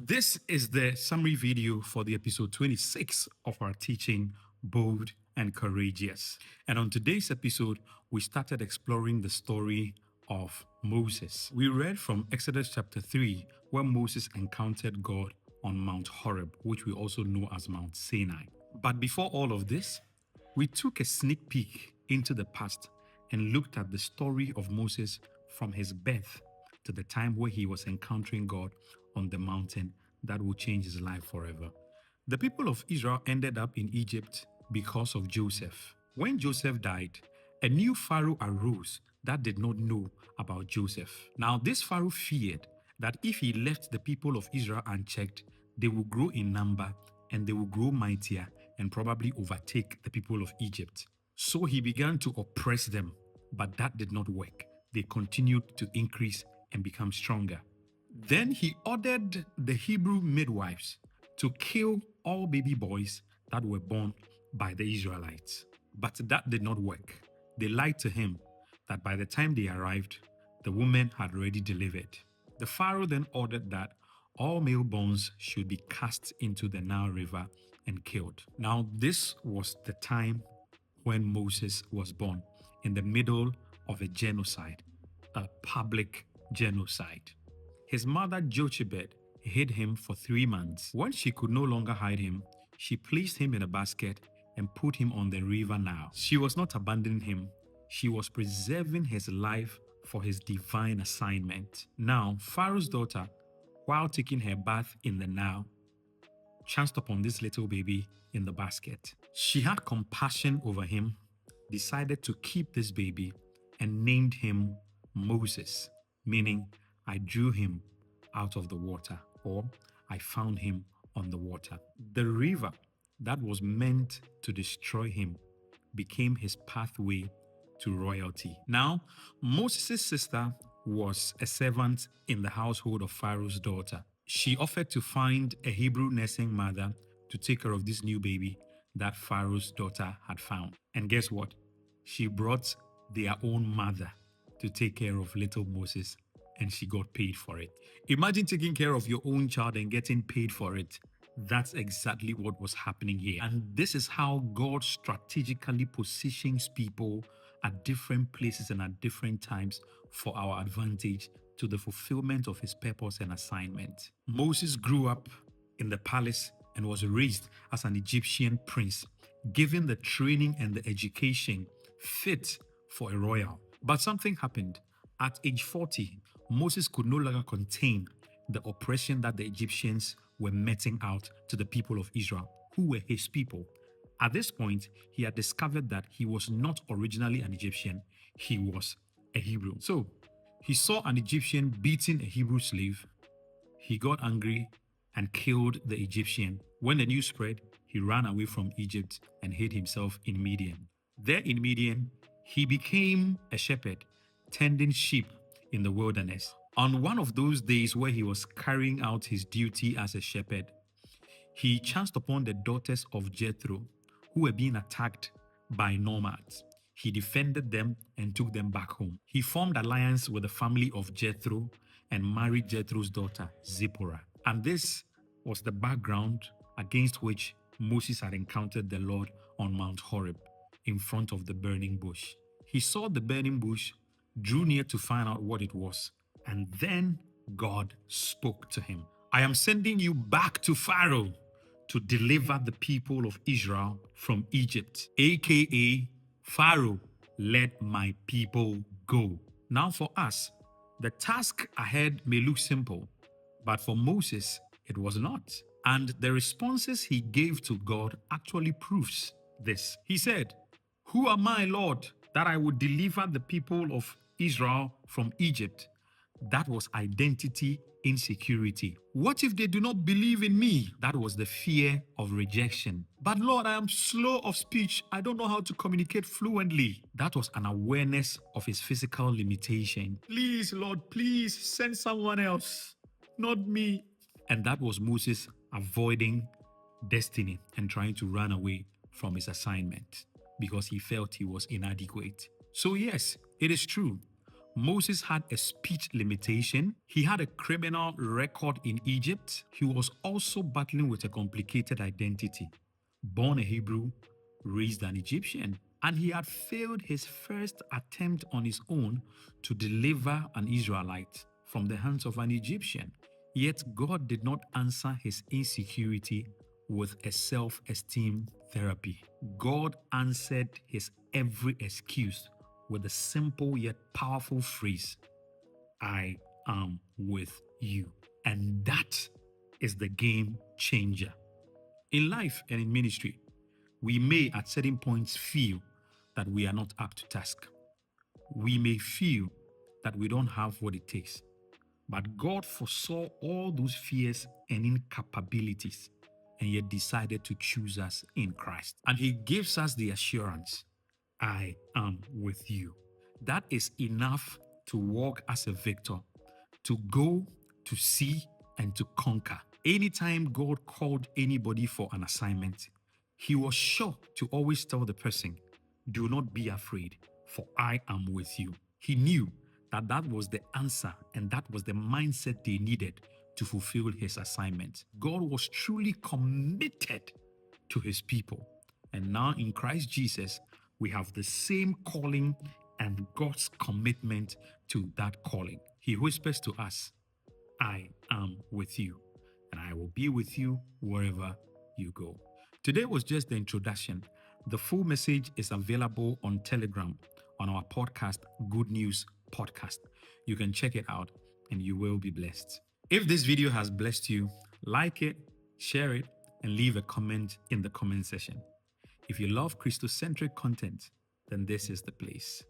This is the summary video for the episode 26 of our teaching, Bold and Courageous. And on today's episode, we started exploring the story of Moses. We read from Exodus chapter 3, where Moses encountered God on Mount Horeb, which we also know as Mount Sinai. But before all of this, we took a sneak peek into the past and looked at the story of Moses from his birth to the time where he was encountering God on the mountain that will change his life forever. The people of Israel ended up in Egypt because of Joseph. When Joseph died, a new Pharaoh arose that did not know about Joseph. Now, this Pharaoh feared that if he left the people of Israel unchecked, they will grow in number and they will grow mightier and probably overtake the people of Egypt. So he began to oppress them, but that did not work. They continued to increase and become stronger. Then he ordered the Hebrew midwives to kill all baby boys that were born by the Israelites. But that did not work. They lied to him that by the time they arrived, the woman had already delivered. The Pharaoh then ordered that all male bones should be cast into the Nile River and killed. Now, this was the time when Moses was born, in the middle of a genocide, a public genocide. His mother Jochebed hid him for 3 months. When she could no longer hide him, she placed him in a basket and put him on the river Nile. She was not abandoning him. She was preserving his life for his divine assignment. Now, Pharaoh's daughter, while taking her bath in the Nile, chanced upon this little baby in the basket. She had compassion over him, decided to keep this baby, and named him Moses, meaning I drew him out of the water, or I found him on the water. The river that was meant to destroy him became his pathway to royalty. Now, Moses' sister was a servant in the household of Pharaoh's daughter. She offered to find a Hebrew nursing mother to take care of this new baby that Pharaoh's daughter had found. And guess what? She brought their own mother to take care of little Moses, and she got paid for it. Imagine taking care of your own child and getting paid for it. That's exactly what was happening here. And this is how God strategically positions people at different places and at different times for our advantage to the fulfillment of his purpose and assignment. Moses grew up in the palace and was raised as an Egyptian prince, given the training and the education fit for a royal. But something happened. At age 40, Moses could no longer contain the oppression that the Egyptians were meting out to the people of Israel, who were his people. At this point, he had discovered that he was not originally an Egyptian, he was a Hebrew. So he saw an Egyptian beating a Hebrew slave. He got angry and killed the Egyptian. When the news spread, he ran away from Egypt and hid himself in Midian. There in Midian, he became a shepherd, tending sheep in the wilderness. On one of those days where he was carrying out his duty as a shepherd, he chanced upon the daughters of Jethro, who were being attacked by nomads. He defended them and took them back home. He formed alliance with the family of Jethro and married Jethro's daughter, Zipporah. And this was the background against which Moses had encountered the Lord on Mount Horeb in front of the burning bush. He saw the burning bush, drew near to find out what it was, and then God spoke to him. I am sending you back to Pharaoh to deliver the people of Israel from Egypt, aka Pharaoh, let my people go. Now for us, the task ahead may look simple, but for Moses, it was not. And the responses he gave to God actually proves this. He said, "Who am I, Lord, that I would deliver the people of Israel from Egypt?" That was identity insecurity. What if they do not believe in me? That was the fear of rejection. But Lord, I am slow of speech. I don't know how to communicate fluently. That was an awareness of his physical limitation. Please, Lord, please send someone else, not me. And that was Moses avoiding destiny and trying to run away from his assignment because he felt he was inadequate. So yes, it is true. Moses had a speech limitation. He had a criminal record in Egypt. He was also battling with a complicated identity. Born a Hebrew, raised an Egyptian, and he had failed his first attempt on his own to deliver an Israelite from the hands of an Egyptian. Yet God did not answer his insecurity with a self-esteem therapy. God answered his every excuse with a simple yet powerful phrase, I am with you. And that is the game changer. In life and in ministry, we may at certain points feel that we are not up to task. We may feel that we don't have what it takes. But God foresaw all those fears and incapabilities and yet decided to choose us in Christ. And He gives us the assurance, I am with you. That is enough to walk as a victor, to go, to see, and to conquer. Anytime God called anybody for an assignment, He was sure to always tell the person, do not be afraid, for I am with you. He knew that that was the answer and that was the mindset they needed to fulfill His assignment. God was truly committed to His people. And now in Christ Jesus, we have the same calling and God's commitment to that calling. He whispers to us, I am with you, and I will be with you wherever you go. Today was just the introduction. The full message is available on Telegram on our podcast, Good News Podcast. You can check it out and you will be blessed. If this video has blessed you, like it, share it, and leave a comment in the comment section. If you love Christocentric content, then this is the place.